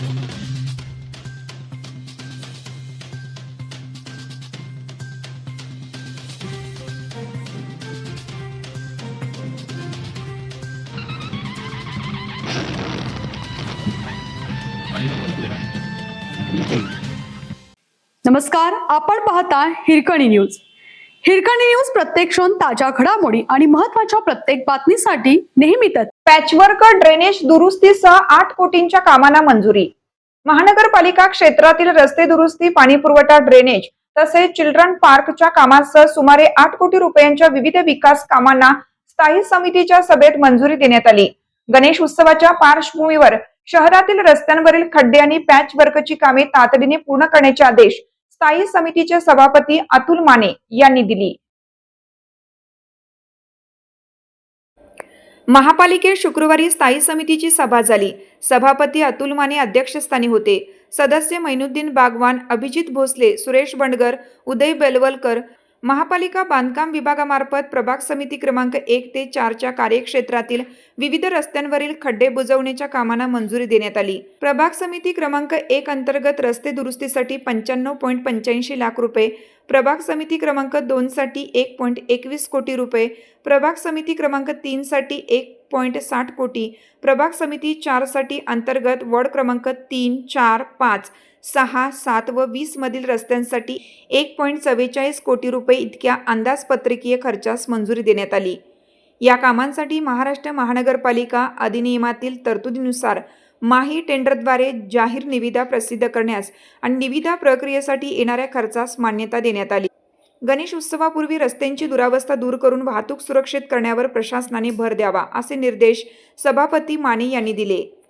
नमस्कार, आपण पाहता हिरकणी न्यूज. हिरकणी न्यूज प्रत्येक क्षण ताज्या घडामोडी आणि महत्त्वाच्या प्रत्येक बातमीसाठी नेहमीच. पॅचवर्क ड्रेनेज दुरुस्तीसह 8 कोटींच्या कामांना मंजुरी. महानगरपालिका क्षेत्रातील रस्ते दुरुस्ती, पाणी पुरवठा, ड्रेनेज तसेच चिल्ड्रन पार्कच्या कामांसह सुमारे 8 कोटी रुपयांच्या विविध विकास कामांना स्थायी समितीच्या सभेत मंजुरी देण्यात आली. गणेश उत्सवाच्या पार्श्वभूमीवर शहरातील रस्त्यांवरील खड्डे आणि पॅचवर्कची कामे तातडीने पूर्ण करण्याचे आदेश स्थायी समितीचे सभापती अतुल माने यांनी दिली. महापालिकेत शुक्रवारी स्थायी समितीची सभा झाली. सभापती अतुल माने अध्यक्षस्थानी होते. सदस्य मैनुद्दीन बागवान, अभिजित भोसले, सुरेश बंडगर, उदय बेलवलकर. महापालिका बांधकाम विभागामार्फत प्रभाग समिती क्रमांक 1 ते 4 च्या कार्यक्षेत्रातील विविध रस्त्यांवरील खड्डे बुजवण्याच्या कामांना मंजुरी देण्यात आली. प्रभाग समिती क्रमांक 1 अंतर्गत रस्ते दुरुस्तीसाठी 95.85 लाख रुपये, प्रभाग समिती क्रमांक 2 साठी 1.21 कोटी रुपये, प्रभाग समिती क्रमांक 3 साठी 1.60 कोटी, प्रभाग समिती 4 साठी अंतर्गत वॉर्ड क्रमांक 3, 4, 5, 6, 7 व 20 मधील रस्त्यांसाठी 1.44 कोटी रुपये इतक्या अंदाजपत्रकीय खर्चास मंजुरी देण्यात आली. या कामांसाठी महाराष्ट्र महानगरपालिका अधिनियमातील तरतुदीनुसार माही टेंडरद्वारे जाहीर निविदा प्रसिद्ध करण्यास आणि निविदा प्रक्रियेसाठी येणाऱ्या खर्चास मान्यता देण्यात आली. गणेश उत्सवापूर्वी रस्त्यांची दुरावस्था दूर करून वाहतूक सुरक्षित करण्यावर प्रशासनाने भर द्यावा, असे निर्देश सभापती माने यांनी दिले.